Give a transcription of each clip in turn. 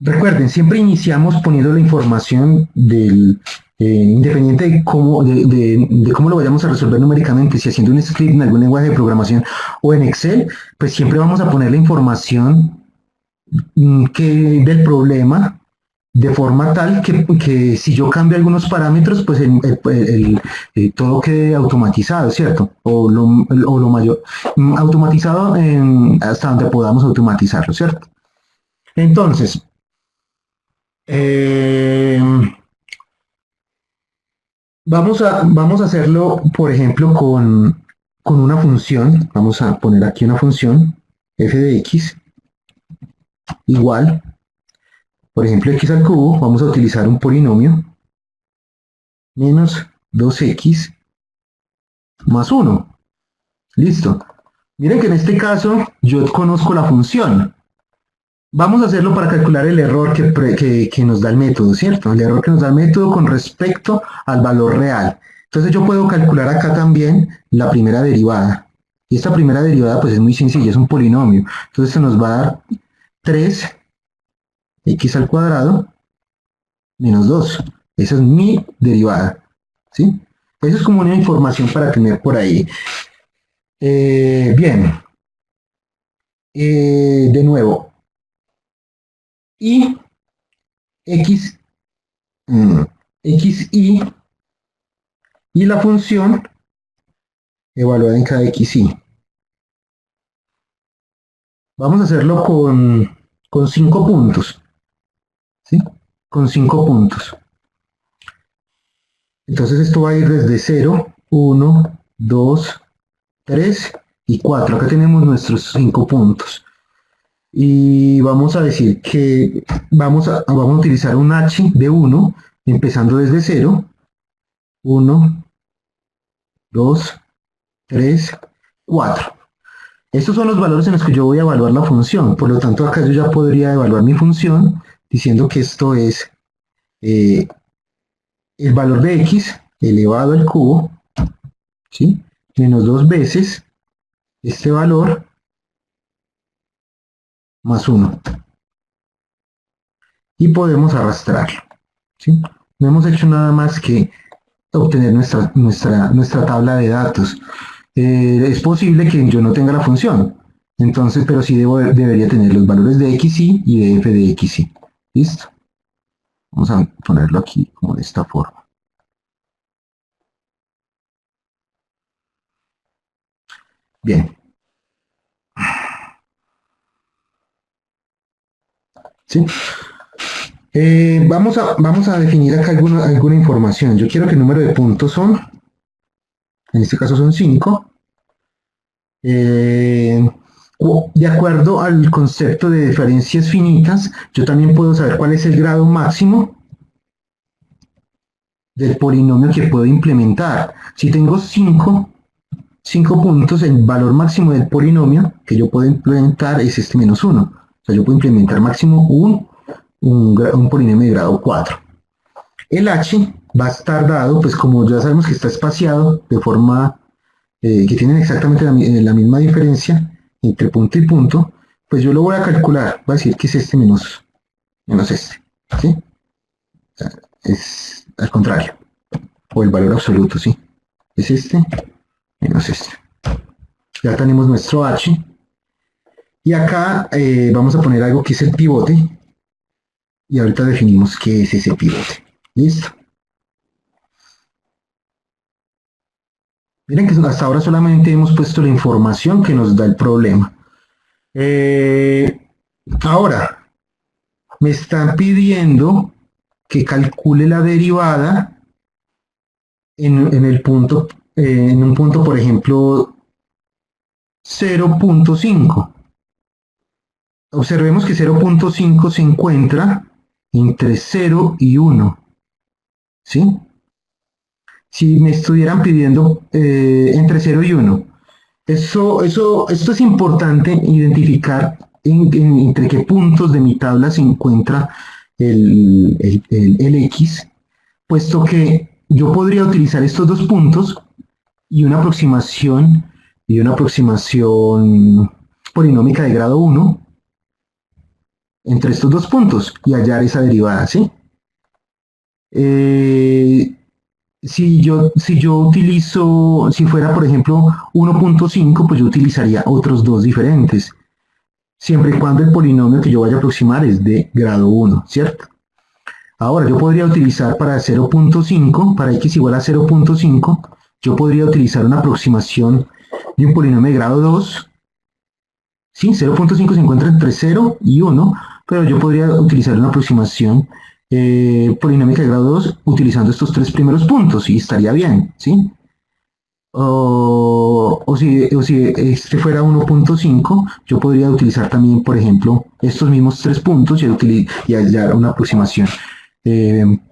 Recuerden, siempre iniciamos poniendo la información independiente de cómo lo vayamos a resolver numéricamente, si haciendo un script en algún lenguaje de programación o en Excel, pues siempre vamos a poner la información del problema de forma tal que si yo cambio algunos parámetros, pues todo quede automatizado, ¿cierto? O lo mayor, automatizado hasta donde podamos automatizarlo, ¿cierto? Entonces, eh, vamos a hacerlo, por ejemplo, con una función. Vamos a poner aquí una función, f de x, igual, por ejemplo, x al cubo. Vamos a utilizar un polinomio, menos 2x más 1. Listo. Miren que en este caso yo conozco la función. Vamos a hacerlo para calcular el error que nos da el método, ¿cierto? El error que nos da el método con respecto al valor real. Entonces yo puedo calcular acá también la primera derivada. Y esta primera derivada pues es muy sencilla, es un polinomio. Entonces se nos va a dar 3x al cuadrado menos 2. Esa es mi derivada, ¿sí? Eso es como una información para tener por ahí. Bien. De nuevo. Y x, xy y la función evaluada en cada xy. Vamos a hacerlo con 5 puntos, ¿sí? Con 5 puntos. Entonces esto va a ir desde 0, 1, 2, 3 y 4. Acá tenemos nuestros 5 puntos. Y vamos a decir que vamos a utilizar un h de 1, empezando desde 0, 1, 2, 3, 4. Estos son los valores en los que yo voy a evaluar la función. Por lo tanto, acá yo ya podría evaluar mi función diciendo que esto es el valor de x elevado al cubo, ¿sí? Menos 2 veces este valor más 1. Y podemos arrastrarlo, ¿sí? No hemos hecho nada más que obtener nuestra tabla de datos. Es posible que yo no tenga la función, entonces, pero sí debería tener los valores de xy y de f de xy. ¿Listo? Vamos a ponerlo aquí como de esta forma. Bien. ¿Sí? Vamos a definir acá alguna información. Yo quiero que el número de puntos en este caso son 5. De acuerdo al concepto de diferencias finitas, yo también puedo saber cuál es el grado máximo del polinomio que puedo implementar. Si tengo 5 puntos, el valor máximo del polinomio que yo puedo implementar es este menos 1. O sea, yo puedo implementar máximo un polinomio de grado 4. El h va a estar dado, pues como ya sabemos que está espaciado de forma que tienen exactamente la misma diferencia entre punto y punto, pues yo lo voy a calcular. Voy a decir que es este menos este. ¿Sí? O sea, es al contrario. O el valor absoluto, ¿sí? Es este menos este. Ya tenemos nuestro h. Y acá vamos a poner algo que es el pivote. Y ahorita definimos qué es ese pivote. ¿Listo? Miren que hasta ahora solamente hemos puesto la información que nos da el problema. Ahora, me están pidiendo que calcule la derivada en un punto, por ejemplo, 0.5. Observemos que 0.5 se encuentra entre 0 y 1. ¿Sí? Si me estuvieran pidiendo entre 0 y 1. Esto es importante identificar entre qué puntos de mi tabla se encuentra el x, puesto que yo podría utilizar estos dos puntos y una aproximación polinómica de grado 1 entre estos dos puntos y hallar esa derivada, ¿sí? Eh, si yo utilizo, si fuera por ejemplo 1.5, pues yo utilizaría otros dos diferentes, siempre y cuando el polinomio que yo vaya a aproximar es de grado 1, ¿cierto? Ahora, yo podría utilizar para 0.5, para x igual a 0.5, yo podría utilizar una aproximación de un polinomio de grado 2. Sí, 0.5 se encuentra entre 0 y 1, pero yo podría utilizar una aproximación polinómica de grado 2 utilizando estos tres primeros puntos y estaría bien, ¿sí? O si este fuera 1.5, yo podría utilizar también, por ejemplo, estos mismos tres puntos y hallar una aproximación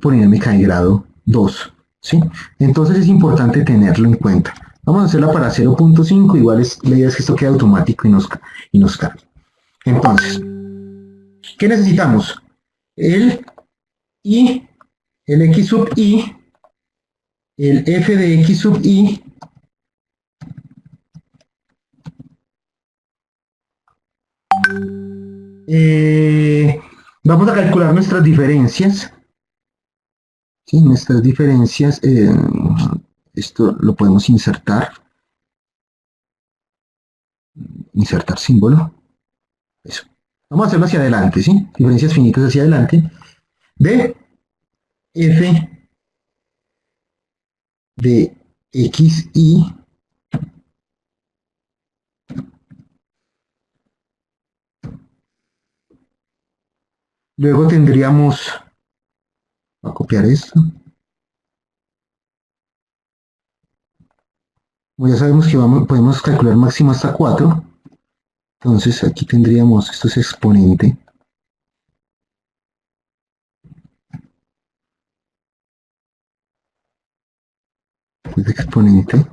polinómica de grado 2, ¿sí? Entonces es importante tenerlo en cuenta. Vamos a hacerla para 0.5, igual la idea es que esto quede automático y nos cargue. Entonces, ¿qué necesitamos? El i, el x sub i, el f de x sub i, vamos a calcular nuestras diferencias. ¿Sí? Nuestras diferencias, esto lo podemos insertar símbolo. Eso. Vamos a hacerlo hacia adelante, ¿sí? Diferencias finitas hacia adelante. De f de xy. Luego tendríamos, voy a copiar esto. Como ya sabemos que podemos calcular máximo hasta 4. Entonces aquí tendríamos, esto es exponente. Esto es exponente.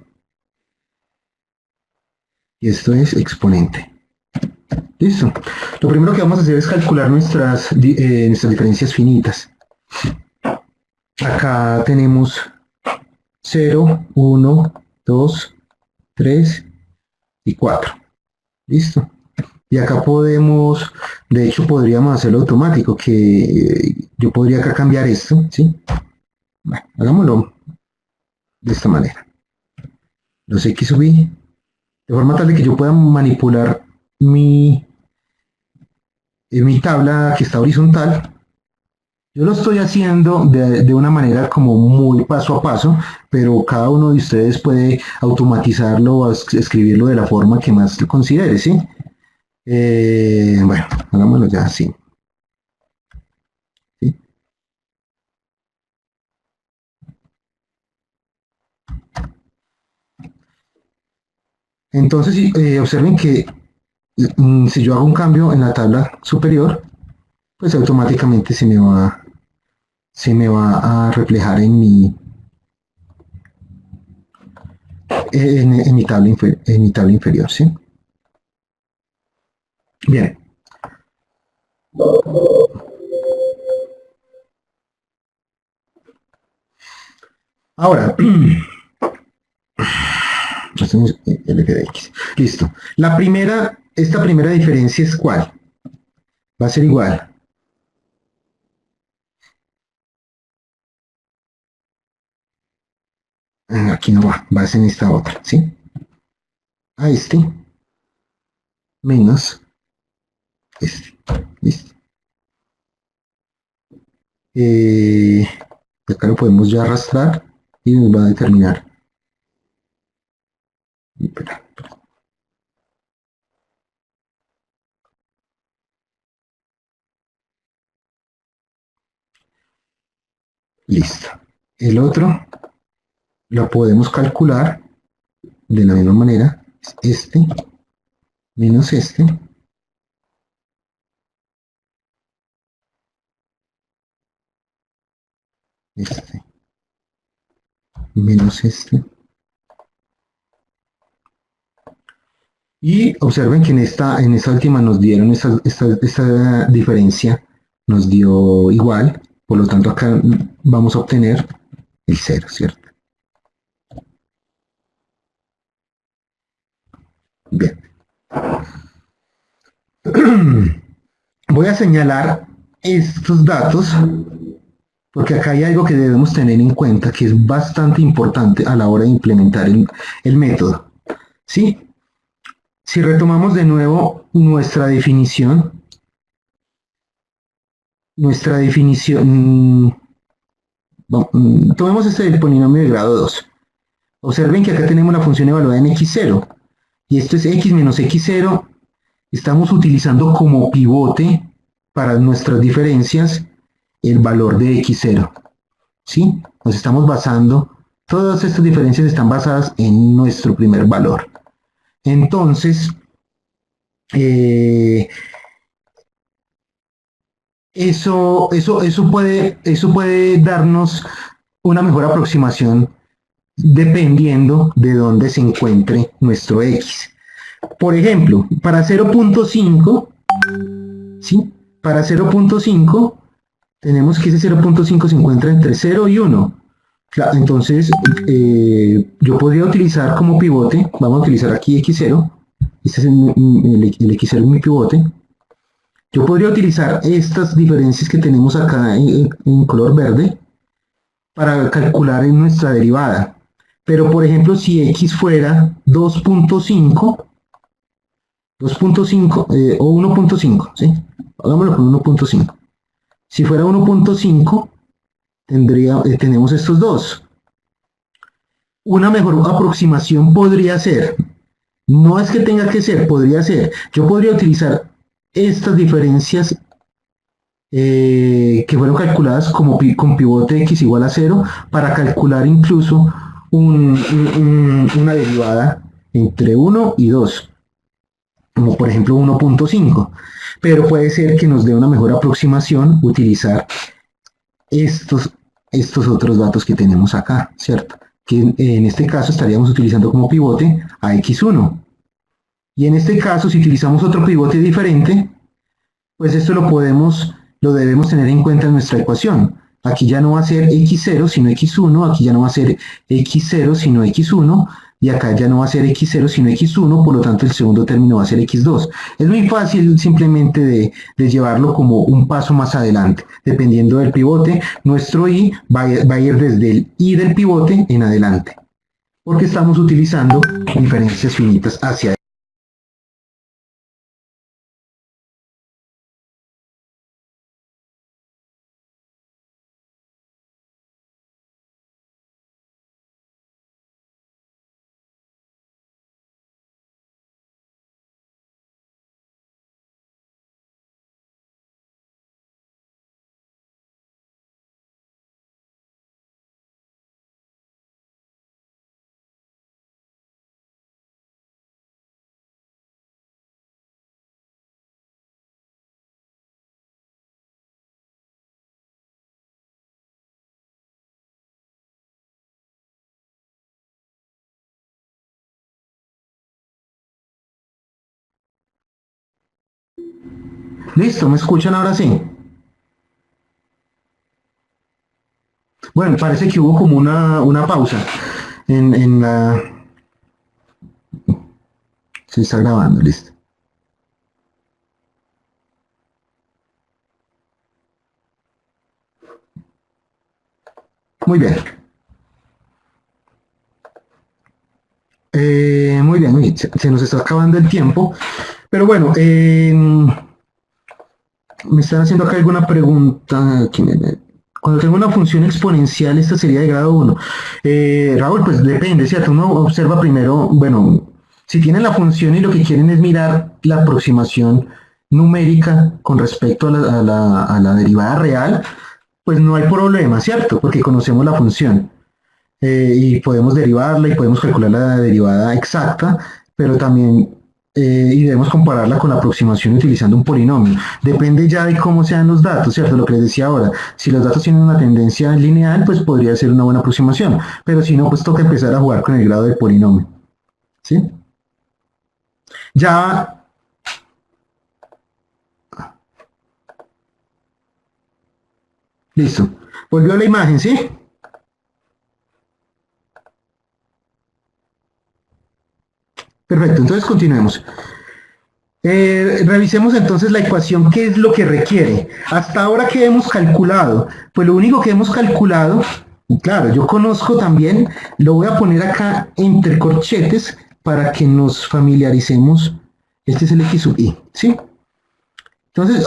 Y esto es exponente. Listo. Lo primero que vamos a hacer es calcular nuestras diferencias finitas. Acá tenemos 0, 1, 2, 3 y 4. Listo. Y acá podemos, de hecho podríamos hacerlo automático, que yo podría acá cambiar esto, ¿sí? Bueno, hagámoslo de esta manera. Los x sub i, de forma tal de que yo pueda manipular mi tabla que está horizontal. Yo lo estoy haciendo de una manera como muy paso a paso, pero cada uno de ustedes puede automatizarlo o escribirlo de la forma que más considere, ¿sí? Bueno, hagámoslo ya así. ¿Sí? Entonces, observen que si yo hago un cambio en la tabla superior, pues automáticamente se me va a reflejar en mi tabla inferior, ¿sí? Bien. Ahora, hacemos el f de x. Listo. Esta primera diferencia es ¿cuál? Va a ser igual. Aquí no va a ser en esta otra, ¿sí? A este menos este. ¿Listo? Acá lo podemos ya arrastrar y nos va a determinar. Espera. Listo. El otro lo podemos calcular de la misma manera. Este menos este menos este. Y observen que en esta última nos dieron esta diferencia, nos dio igual, por lo tanto acá vamos a obtener el 0, ¿cierto? Bien. Voy a señalar estos datos porque acá hay algo que debemos tener en cuenta que es bastante importante a la hora de implementar el método. ¿Sí? Si retomamos de nuevo nuestra definición, tomemos este del polinomio de grado 2. Observen que acá tenemos la función evaluada en x0 y esto es x menos x0. Estamos utilizando como pivote para nuestras diferencias el valor de x0. ¿Sí? Nos estamos basando, todas estas diferencias están basadas en nuestro primer valor. Entonces, eso puede darnos una mejor aproximación dependiendo de dónde se encuentre nuestro x. Por ejemplo, para 0.5, ¿sí? Para 0.5 tenemos que ese 0.5 se encuentra entre 0 y 1. Entonces, yo podría utilizar como pivote, vamos a utilizar aquí x0, este es el x0 es mi pivote. Yo podría utilizar estas diferencias que tenemos acá en color verde para calcular en nuestra derivada. Pero, por ejemplo, si x fuera 2.5 o 1.5, ¿sí? Hagámoslo con 1.5. Si fuera 1.5, tenemos estos dos. Una mejor aproximación podría ser, no es que tenga que ser, podría ser, yo podría utilizar estas diferencias que fueron calculadas con pivote x igual a 0 para calcular incluso una derivada entre 1 y 2, como por ejemplo 1.5, pero puede ser que nos dé una mejor aproximación utilizar estos otros datos que tenemos acá, ¿cierto? Que en este caso estaríamos utilizando como pivote a x1. Y en este caso, si utilizamos otro pivote diferente, pues esto lo debemos tener en cuenta en nuestra ecuación. Aquí ya no va a ser x0 sino x1, aquí ya no va a ser x0 sino x1, y acá ya no va a ser x0 sino x1, por lo tanto el segundo término va a ser x2. Es muy fácil simplemente de llevarlo como un paso más adelante. Dependiendo del pivote, nuestro i va a ir desde el i del pivote en adelante, porque estamos utilizando diferencias finitas hacia adelante. Listo, ¿me escuchan ahora sí? Bueno, parece que hubo como una pausa en la... Se está grabando, listo. Muy bien. Muy bien, se nos está acabando el tiempo. Pero bueno, me están haciendo acá alguna pregunta. Cuando tengo una función exponencial, esta sería de grado 1. Raúl, pues depende, ¿cierto? Uno observa primero, bueno, si tienen la función y lo que quieren es mirar la aproximación numérica con respecto a la derivada real, pues no hay problema, ¿cierto? Porque conocemos la función. Y podemos derivarla y podemos calcular la derivada exacta, pero también y debemos compararla con la aproximación utilizando un polinomio. Depende ya de cómo sean los datos, ¿cierto? Lo que les decía ahora. Si los datos tienen una tendencia lineal, pues podría ser una buena aproximación, pero si no, pues toca empezar a jugar con el grado del polinomio. ¿Sí? Ya... Listo. Volvió a la imagen, ¿sí? Perfecto, entonces continuemos. Revisemos entonces la ecuación, ¿qué es lo que requiere? Hasta ahora, ¿qué hemos calculado? Pues lo único que hemos calculado, claro, yo conozco también, lo voy a poner acá entre corchetes para que nos familiaricemos. Este es el x sub i, ¿sí? Entonces,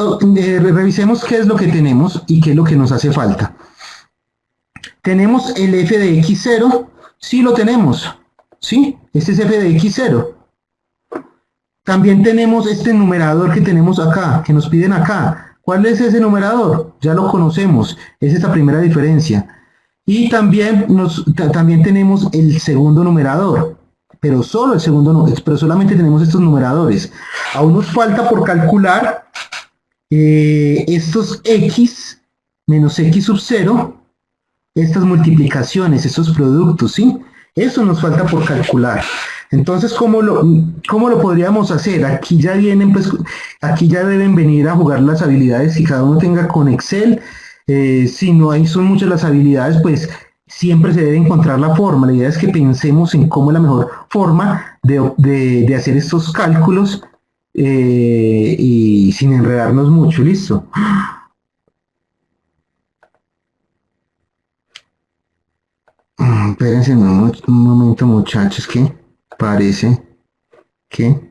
revisemos qué es lo que tenemos y qué es lo que nos hace falta. Tenemos el f de x0, sí lo tenemos, ¿sí? Este es f de x0. También tenemos este numerador que tenemos acá, que nos piden acá. ¿Cuál es ese numerador? Ya lo conocemos, es esta primera diferencia. Y también, también tenemos el segundo numerador, pero solo el segundo, pero solamente tenemos estos numeradores. Aún nos falta por calcular estos x menos x sub 0, estas multiplicaciones, estos productos, ¿sí? Eso nos falta por calcular. Entonces, ¿cómo lo podríamos hacer? Aquí ya vienen, pues, aquí ya deben venir a jugar las habilidades que cada uno tenga con Excel. Si no hay, son muchas las habilidades, pues siempre se debe encontrar la forma. La idea es que pensemos en cómo es la mejor forma de hacer estos cálculos y sin enredarnos mucho. ¿Listo? Espérense un momento, muchachos, que parece que...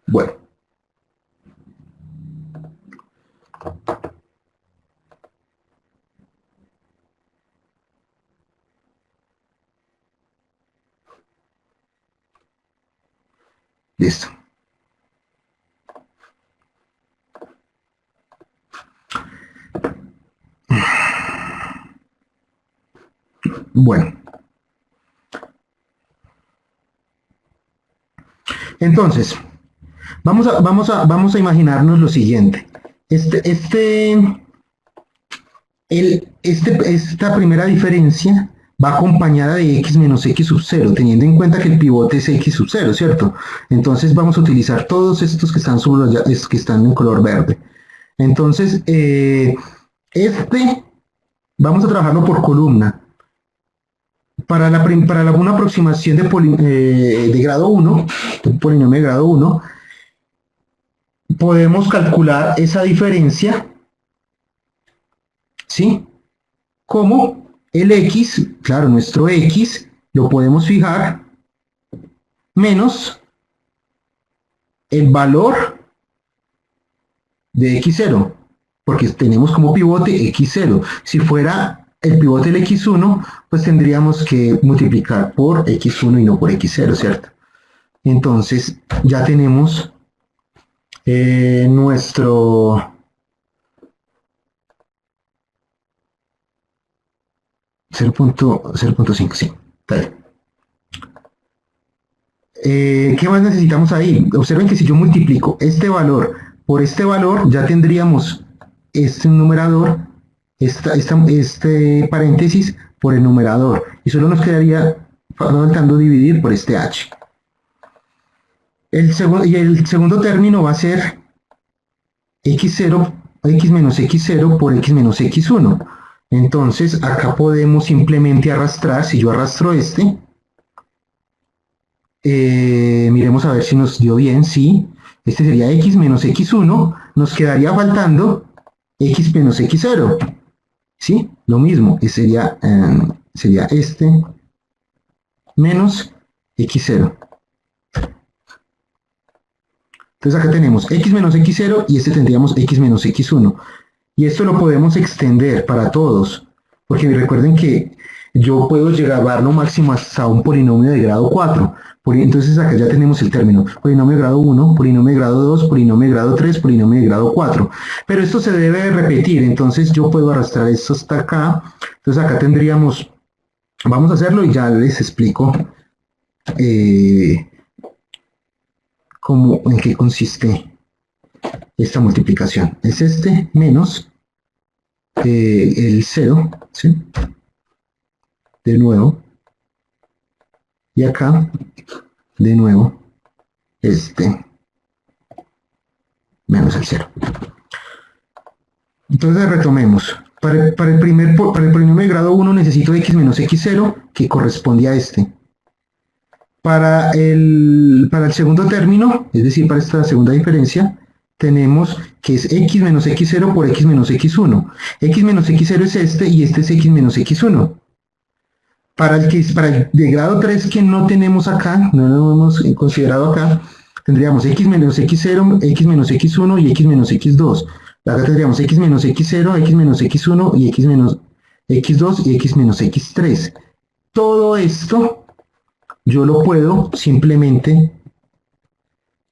Bueno. Listo. Bueno. Entonces, vamos a imaginarnos lo siguiente. Esta primera diferencia va acompañada de x menos x sub 0, teniendo en cuenta que el pivote es x sub 0, ¿cierto? Entonces vamos a utilizar todos estos que están que están en color verde. Entonces, vamos a trabajarlo por columna. Para una aproximación de grado 1, de un polinomio de grado 1, podemos calcular esa diferencia, ¿sí? Como el x, claro, nuestro x, lo podemos fijar menos el valor de x0, porque tenemos como pivote x0. Si fuera el pivote del x1, pues tendríamos que multiplicar por x1 y no por x0, ¿cierto? Entonces ya tenemos nuestro 0.5, sí. ¿Qué más necesitamos ahí? Observen que si yo multiplico este valor por este valor, ya tendríamos este numerador, este paréntesis por el numerador, y solo nos quedaría faltando dividir por este h. El segundo término va a ser x0, x menos x0 por x menos x1. Entonces acá podemos simplemente arrastrar, si yo arrastro miremos a ver si nos dio bien, sí, este sería x menos x1, nos quedaría faltando x menos x0, ¿sí? Lo mismo, sería este menos x0. Entonces acá tenemos x menos x0 y este tendríamos x menos x1. Y esto lo podemos extender para todos, porque recuerden que yo puedo llevarlo máximo hasta un polinomio de grado 4. Entonces acá ya tenemos el término, polinomio de grado 1, polinomio de grado 2, polinomio de grado 3, polinomio de grado 4. Pero esto se debe repetir, entonces yo puedo arrastrar esto hasta acá. Entonces acá tendríamos, vamos a hacerlo y ya les explico en qué consiste esta multiplicación. Es este menos el 0, ¿sí? De nuevo. Y acá, de nuevo, menos el 0. Entonces retomemos. Para el polinomio de grado 1 necesito x menos x0, que corresponde a este. Para el segundo término, es decir, para esta segunda diferencia, tenemos que es x menos x0 por x menos x1. X menos x0 es este y este es x menos x1. Para el de grado 3 que no tenemos acá, no lo hemos considerado acá, tendríamos x menos x0, x menos x1 y x menos x2. Acá tendríamos x menos x0, x menos x1 y x menos x2 y x menos x3. Todo esto yo lo puedo simplemente,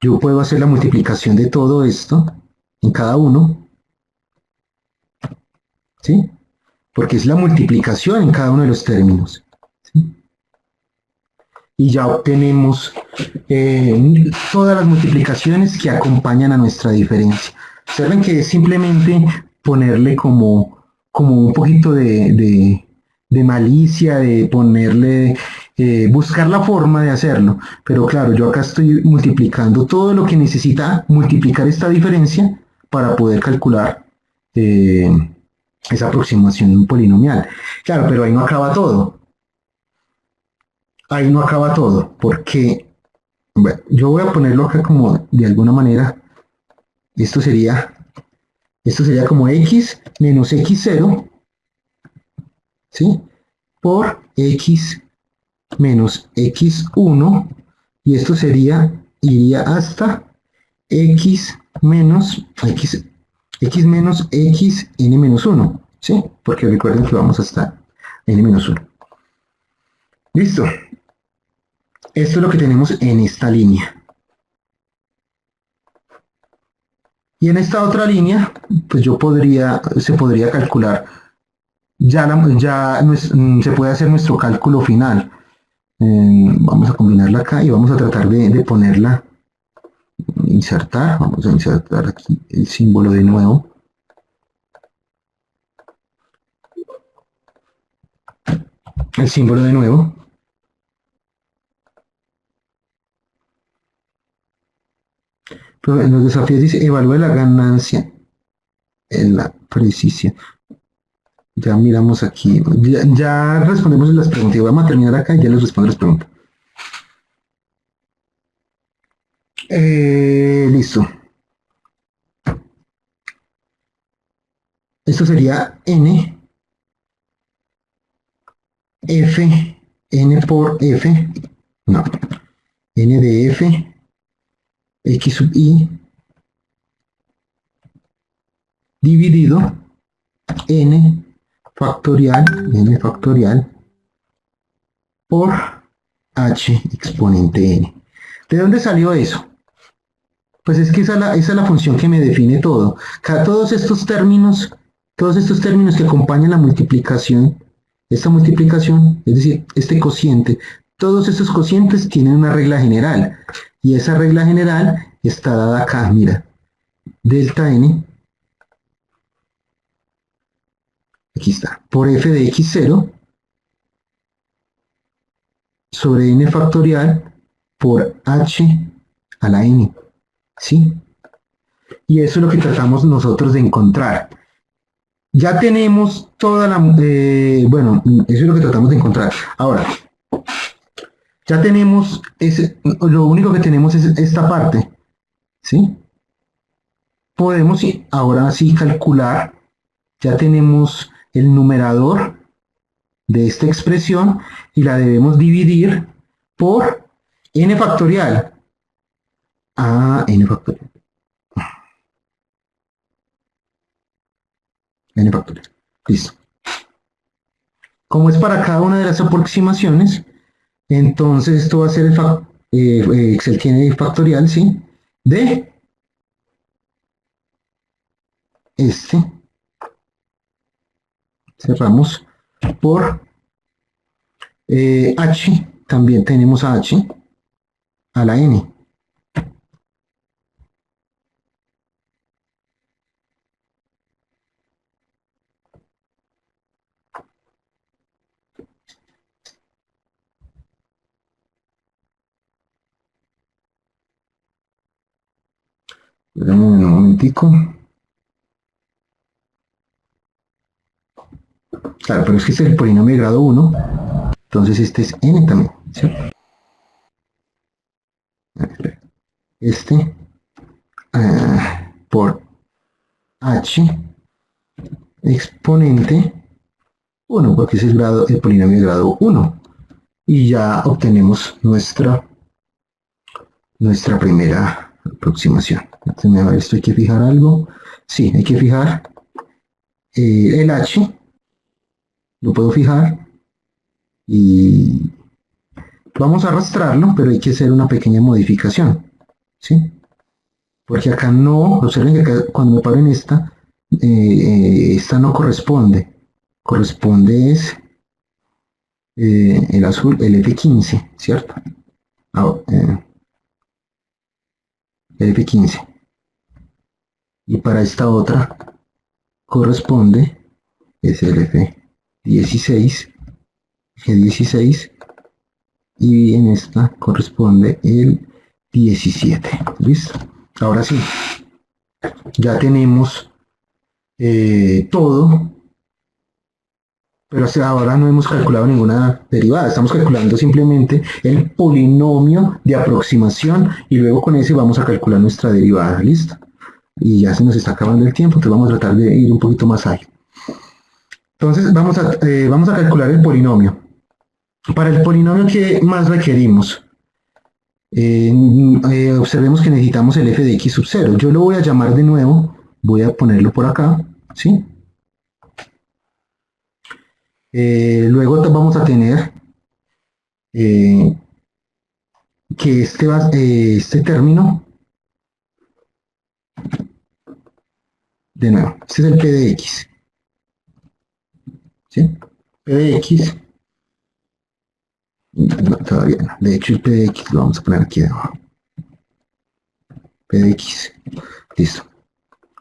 yo puedo hacer la multiplicación de todo esto en cada uno, ¿sí? Porque es la multiplicación en cada uno de los términos, ¿sí? Y ya obtenemos todas las multiplicaciones que acompañan a nuestra diferencia. Observen que es simplemente ponerle como un poquito de malicia, de ponerle, buscar la forma de hacerlo. Pero claro, yo acá estoy multiplicando todo lo que necesita multiplicar esta diferencia para poder calcular esa aproximación polinomial. Claro, pero ahí no acaba todo. Ahí no acaba todo, porque bueno, yo voy a ponerlo acá como de alguna manera. Esto sería como x menos x0, ¿sí? Por x menos x1, y esto iría hasta x menos x n menos 1, ¿sí? Porque recuerden que vamos hasta n menos 1. Listo. Esto es lo que tenemos en esta línea. Y en esta otra línea, pues se podría calcular, se puede hacer nuestro cálculo final. Vamos a combinarla acá y vamos a tratar de ponerla, insertar, vamos a insertar aquí el símbolo de nuevo. El símbolo de nuevo. Pero en los desafíos dice, evalúe la ganancia en la precisión. Ya miramos aquí, ya respondemos las preguntas. Vamos a terminar acá y ya les respondo las preguntas. Listo. Esto sería n, f, n por f, no, n de f, x sub i, dividido n factorial por h exponente n. ¿De dónde salió eso? Pues es que esa es la función que me define todo. Todos estos términos que acompañan la multiplicación, esta multiplicación, es decir, este cociente, todos estos cocientes tienen una regla general. Y esa regla general está dada acá, mira. Delta n, aquí está, por f de x0 sobre n factorial por h a la n. ¿Sí? Y eso es lo que tratamos nosotros de encontrar. Ya tenemos toda la... bueno, eso es lo que tratamos de encontrar. Ahora, ya tenemos... lo único que tenemos es esta parte. ¿Sí? Podemos ahora sí calcular. Ya tenemos el numerador de esta expresión y la debemos dividir por n factorial. N factorial. N factorial. Listo. Como es para cada una de las aproximaciones, entonces esto va a ser Excel tiene el factorial, ¿sí? De este. Cerramos por h. También tenemos a h a la n. Dame un momentico. Claro, pero es que este es el polinomio de grado 1, entonces este es n también, ¿sí? Este por h exponente 1, porque ese es el polinomio de grado 1. Y ya obtenemos nuestra primera aproximación. Entonces, a ver, esto hay que fijar algo. Sí, hay que fijar el h, lo puedo fijar y vamos a arrastrarlo, pero hay que hacer una pequeña modificación, ¿sí? Porque acá no, observen que acá, cuando me paro en esta no corresponde. Corresponde es el azul, el F15, ¿cierto? El F15. Y para esta otra corresponde es el F16, G16, y en esta corresponde el 17. ¿Listo? Ahora sí, ya tenemos todo, pero hasta ahora no hemos calculado ninguna derivada, estamos calculando simplemente el polinomio de aproximación y luego con ese vamos a calcular nuestra derivada. ¿Listo? Y ya se nos está acabando el tiempo, entonces vamos a tratar de ir un poquito más ágil. Entonces vamos a calcular el polinomio. Para el polinomio, ¿qué más requerimos? Observemos que necesitamos el f de x sub 0. Yo lo voy a llamar de nuevo, voy a ponerlo por acá, ¿sí? Luego vamos a tener que este término, de nuevo, este es el p de x, ¿sí? P de x, no, todavía no, de hecho el p de x lo vamos a poner aquí debajo. P de x, listo.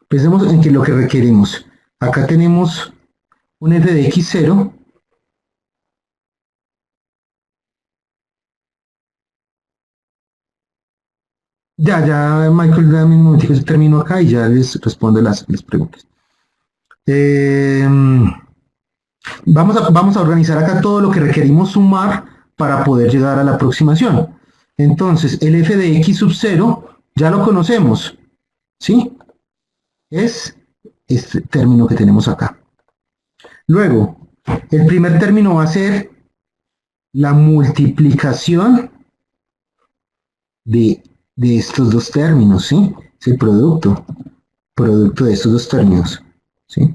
Pensemos en que lo que requerimos, acá tenemos un f de x0, ya, Michael, dame un momentico, yo termino acá y ya les respondo las preguntas. Eh, vamos a organizar acá todo lo que requerimos sumar para poder llegar a la aproximación. Entonces, el f de x sub 0 ya lo conocemos, ¿sí? Es este término que tenemos acá. Luego, el primer término va a ser la multiplicación de estos dos términos, ¿sí? Es el producto de estos dos términos, ¿sí?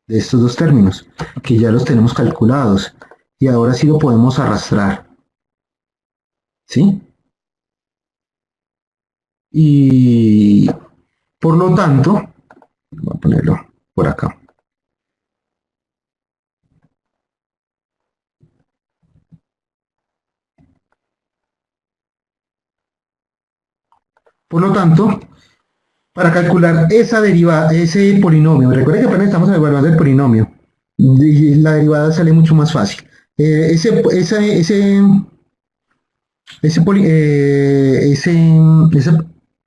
De estos dos términos, que ya los tenemos calculados. Y ahora sí lo podemos arrastrar, ¿sí? Y por lo tanto, voy a ponerlo por acá. Por lo tanto, para calcular esa derivada, ese polinomio, recuerden que apenas estamos evaluando el polinomio, y la derivada sale mucho más fácil. Ese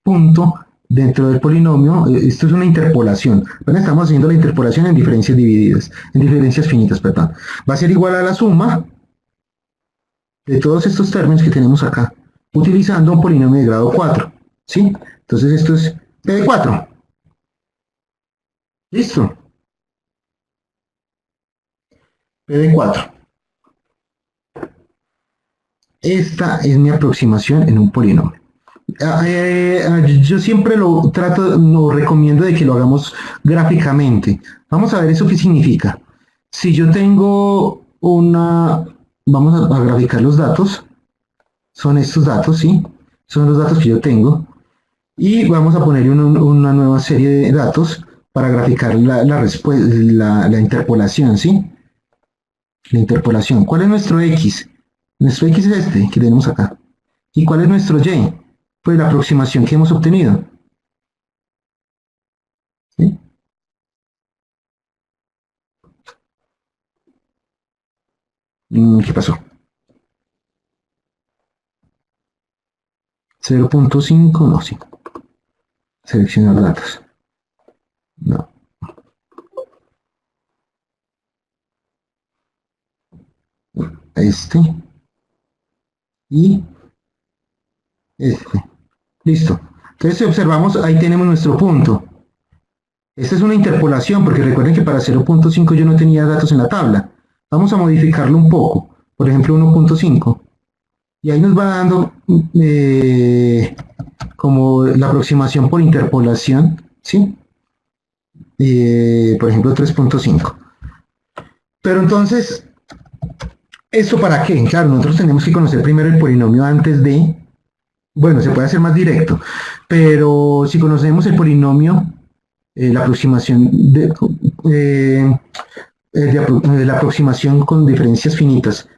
punto dentro del polinomio, esto es una interpolación. Bueno, estamos haciendo la interpolación en diferencias divididas, en diferencias finitas, perdón. Va a ser igual a la suma de todos estos términos que tenemos acá, utilizando un polinomio de grado 4. ¿Sí? Entonces esto es P de 4. ¿Listo? P de 4. Esta es mi aproximación en un polinomio. Yo siempre lo recomiendo de que lo hagamos gráficamente. Vamos a ver eso qué significa. Si yo tengo vamos a graficar los datos, son estos datos, ¿sí? Son los datos que yo tengo. Y vamos a ponerle una nueva serie de datos para graficar la interpolación, ¿sí? La interpolación. ¿Cuál es nuestro X? Nuestro X es este que tenemos acá. ¿Y cuál es nuestro Y? Pues la aproximación que hemos obtenido. ¿Sí? ¿Qué pasó? 0.5, no, sí. Seleccionar datos. No. este y este. Listo. Entonces, si observamos, ahí tenemos nuestro punto. Esta es una interpolación, porque recuerden que para 0.5 yo no tenía datos en la tabla. Vamos a modificarlo un poco. Por ejemplo, 1.5. Y ahí nos va dando como la aproximación por interpolación, ¿sí? Por ejemplo, 3.5. Pero entonces, ¿esto para qué? Claro, nosotros tenemos que conocer primero el polinomio antes de... Bueno, se puede hacer más directo, pero si conocemos el polinomio, la aproximación la aproximación con diferencias finitas,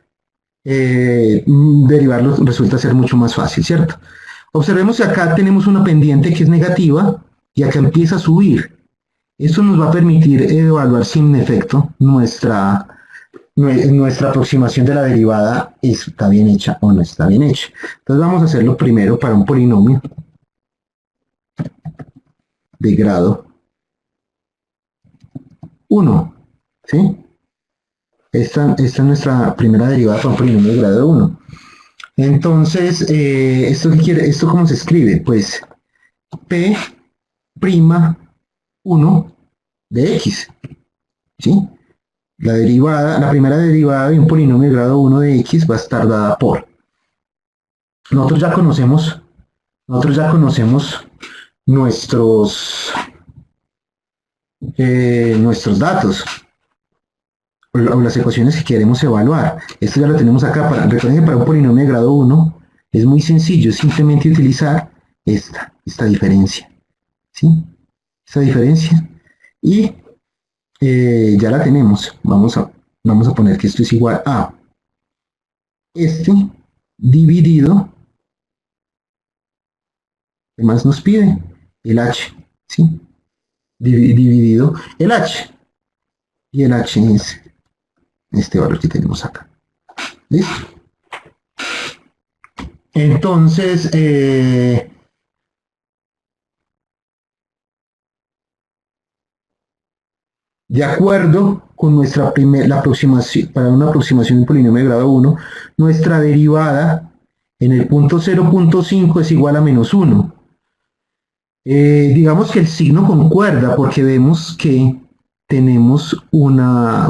derivarlo resulta ser mucho más fácil, ¿cierto? Observemos que acá tenemos una pendiente que es negativa y acá empieza a subir. Esto nos va a permitir evaluar si en efecto nuestra aproximación de la derivada está bien hecha o no está bien hecha. Entonces vamos a hacerlo primero para un polinomio de grado 1, ¿sí? Esta es nuestra primera derivada para un polinomio de grado 1. Entonces, ¿esto cómo se escribe? Pues P' 1 de X, ¿sí? La primera derivada de un polinomio de grado 1 de X va a estar dada por. Nosotros ya conocemos nuestros datos o las ecuaciones que queremos evaluar. Esto ya lo tenemos acá. Recuerden que para un polinomio de grado 1 es muy sencillo, es simplemente utilizar esta diferencia, ¿sí? Esta diferencia y ya la tenemos. Vamos a poner que esto es igual a dividido, ¿qué más nos pide? El h, ¿sí? Dividido el h. Y el h es este valor que tenemos acá. ¿Listo? Entonces, de acuerdo con la aproximación, para una aproximación de un polinomio de grado 1, nuestra derivada en el punto 0.5 es igual a menos 1. Digamos que el signo concuerda porque vemos que tenemos una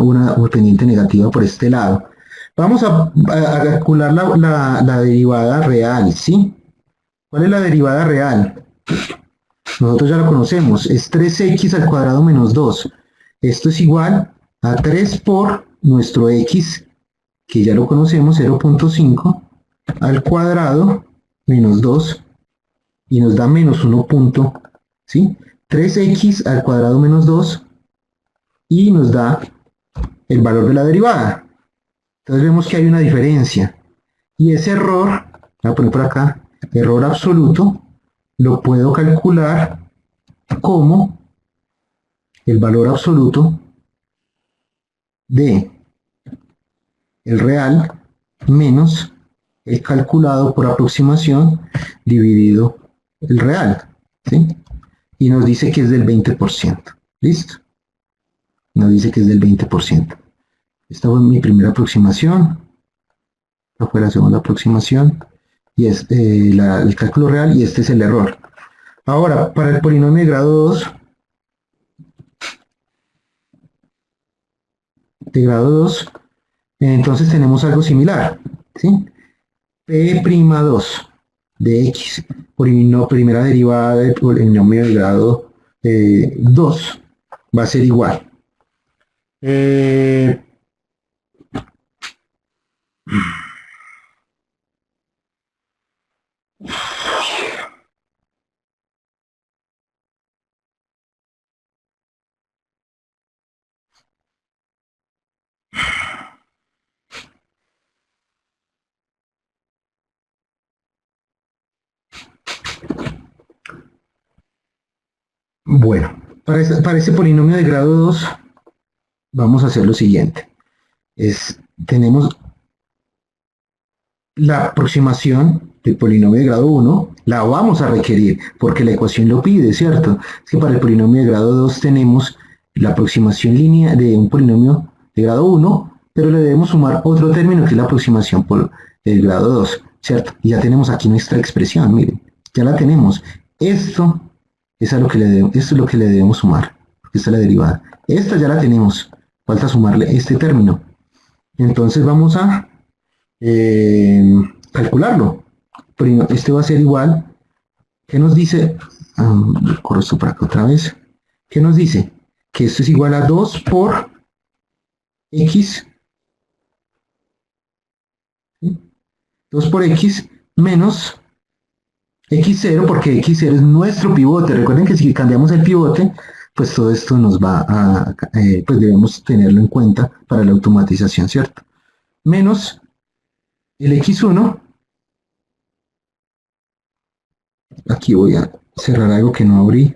pendiente negativa por este lado. Vamos a calcular la derivada real, ¿sí? ¿Cuál es la derivada real? Nosotros ya lo conocemos, es 3x al cuadrado menos 2. Esto es igual a 3 por nuestro x, que ya lo conocemos, 0.5, al cuadrado menos 2, y nos da menos 1 punto, ¿sí? 3x al cuadrado menos 2, y nos da el valor de la derivada. Entonces vemos que hay una diferencia. Y ese error, voy a poner por acá, error absoluto, lo puedo calcular como el valor absoluto de el real menos el calculado por aproximación dividido el real, ¿sí? Y nos dice que es del 20%. ¿Listo? Nos dice que es del 20%. Esta fue mi primera aproximación. Esta fue la segunda aproximación. Y es el cálculo real y este es el error. Ahora, para el polinomio de grado 2, entonces tenemos algo similar, ¿sí? P'2 de x, primera derivada del polinomio de grado 2, va a ser igual. Bueno, para ese polinomio de grado 2 vamos a hacer lo siguiente. Tenemos la aproximación del polinomio de grado 1, la vamos a requerir porque la ecuación lo pide, ¿cierto? Es que para el polinomio de grado 2 tenemos la aproximación lineal de un polinomio de grado 1 pero le debemos sumar otro término que es la aproximación por el grado 2, ¿cierto? Y ya tenemos aquí nuestra expresión, miren, ya la tenemos. Esto es, esto es lo que le debemos sumar, porque esta es la derivada. Esta ya la tenemos, falta sumarle este término. Entonces vamos a calcularlo. Primero, este va a ser igual, ¿qué nos dice? Corro esto para acá otra vez. ¿Qué nos dice? Que esto es igual a 2 por x, ¿sí? 2 por x menos x0, porque x0 es nuestro pivote. Recuerden que si cambiamos el pivote, pues todo esto nos va a, pues debemos tenerlo en cuenta para la automatización, ¿cierto? Menos el x1, aquí voy a cerrar algo que no abrí.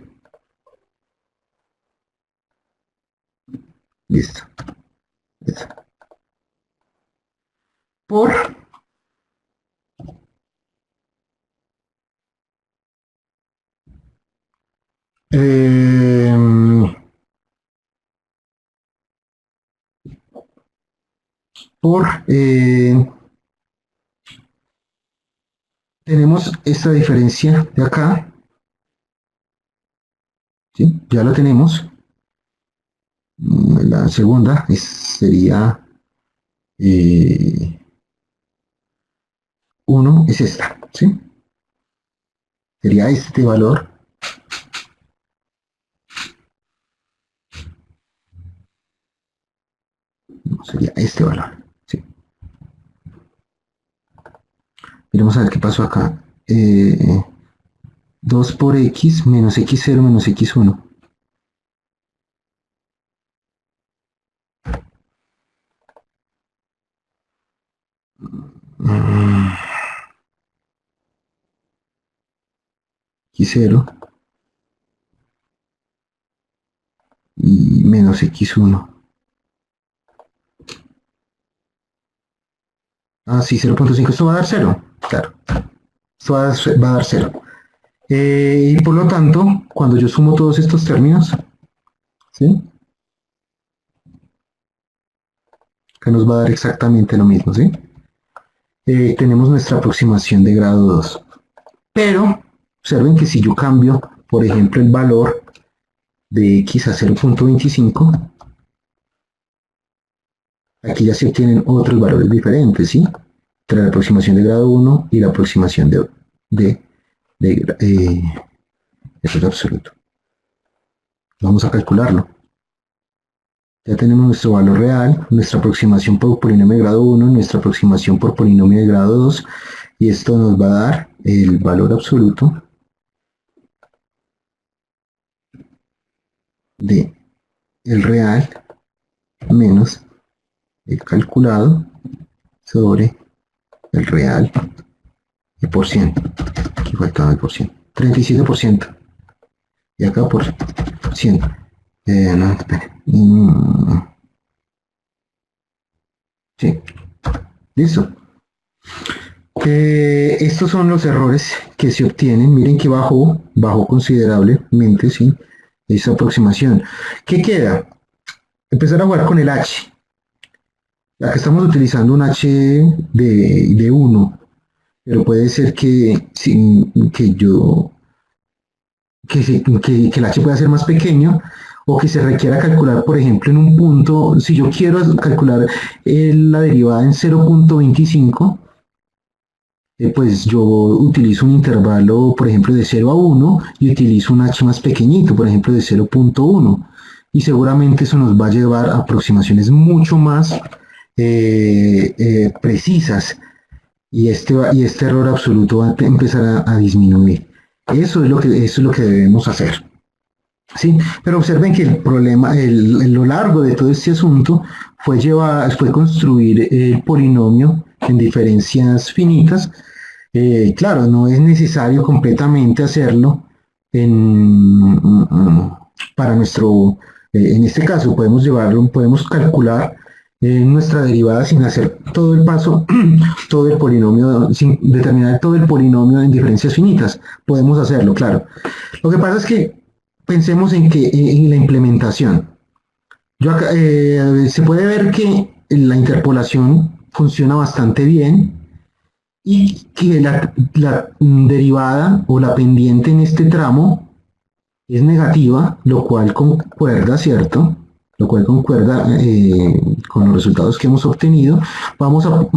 Listo. Listo. Por eh, por tenemos esta diferencia de acá, ¿sí? Ya la tenemos. La segunda sería 1, es esta, ¿sí? Sería este valor. No, sería este valor, ¿sí? Miremos a ver qué pasó acá. 2 por x menos x0 menos x1. X0 y menos x1. Ah, sí, 0.5. Esto va a dar 0. Claro. Esto va a dar 0. Y por lo tanto, cuando yo sumo todos estos términos, ¿sí? Que nos va a dar exactamente lo mismo, ¿sí? Tenemos nuestra aproximación de grado 2. Pero, observen que si yo cambio, por ejemplo, el valor de x a 0.25, aquí ya se obtienen otros valores diferentes, ¿sí? Entre la aproximación de grado 1 y la aproximación de error absoluto. Vamos a calcularlo. Ya tenemos nuestro valor real, nuestra aproximación por polinomio de grado 1, nuestra aproximación por polinomio de grado 2, y esto nos va a dar el valor absoluto de el real menos el calculado sobre el real y por ciento. Aquí faltaba el por ciento. 37%. Y acá por ciento. No, espere. Sí. Listo. Estos son los errores que se obtienen. Miren que bajó considerablemente, ¿sí? Esa aproximación. ¿Qué queda? Empezar a jugar con el h. Acá estamos utilizando un h de 1, pero puede ser que, que el h pueda ser más pequeño, o que se requiera calcular, por ejemplo, en un punto, si yo quiero calcular la derivada en 0.25, pues yo utilizo un intervalo, por ejemplo, de 0 a 1 y utilizo un h más pequeñito, por ejemplo, de 0.1. Y seguramente eso nos va a llevar a aproximaciones mucho más precisas. Y este error absoluto va a empezar a disminuir. Eso es lo que debemos hacer. ¿Sí? Pero observen que el problema, lo largo de todo este asunto fue construir el polinomio en diferencias finitas. Claro, no es necesario completamente hacerlo para nuestro, en este caso podemos calcular nuestra derivada sin hacer todo el paso, todo el polinomio, sin determinar todo el polinomio en diferencias finitas. Podemos hacerlo, claro. Lo que pasa es que pensemos en la implementación. Se puede ver que la interpolación funciona bastante bien y que la derivada o la pendiente en este tramo es negativa, lo cual concuerda, ¿cierto? Lo cual concuerda con los resultados que hemos obtenido. Vamos a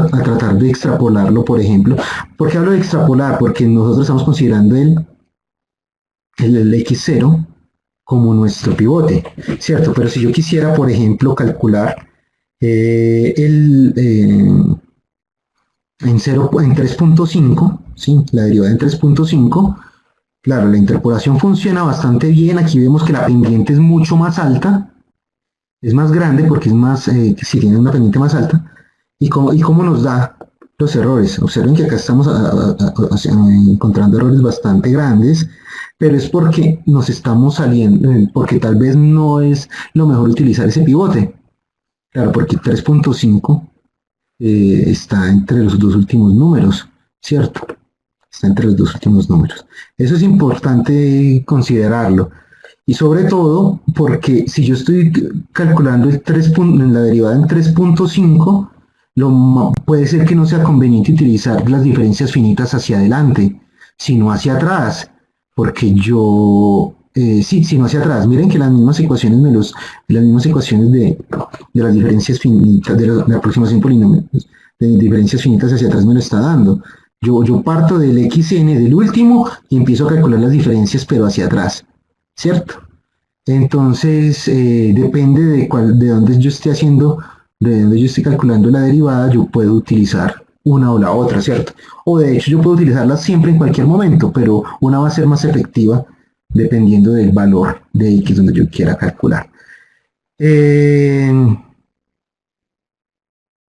tratar de extrapolarlo, por ejemplo. ¿Por qué hablo de extrapolar? Porque nosotros estamos considerando el x0 como nuestro pivote, ¿cierto? Pero si yo quisiera, por ejemplo, calcular en 3.5, ¿sí? La derivada en 3.5, claro, la interpolación funciona bastante bien. Aquí vemos que la pendiente es mucho más alta, es más grande porque es más, si tiene una pendiente más alta. ¿Y cómo nos da los errores? Observen que acá estamos encontrando errores bastante grandes, pero es porque nos estamos saliendo, porque tal vez no es lo mejor utilizar ese pivote. Claro, porque 3.5 está entre los dos últimos números, ¿cierto? Está entre los dos últimos números. Eso es importante considerarlo. Y sobre todo porque si yo estoy calculando la derivada en 3.5, puede ser que no sea conveniente utilizar las diferencias finitas hacia adelante, sino hacia atrás, porque sí, sino hacia atrás. Miren que las mismas ecuaciones de las diferencias finitas, de la aproximación polinomial, de diferencias finitas hacia atrás me lo está dando. Yo parto del xn, del último, y empiezo a calcular las diferencias, pero hacia atrás, ¿cierto? Entonces, depende de dónde yo esté calculando la derivada, yo puedo utilizar una o la otra, ¿cierto? O de hecho, yo puedo utilizarla siempre en cualquier momento, pero una va a ser más efectiva dependiendo del valor de x donde yo quiera calcular.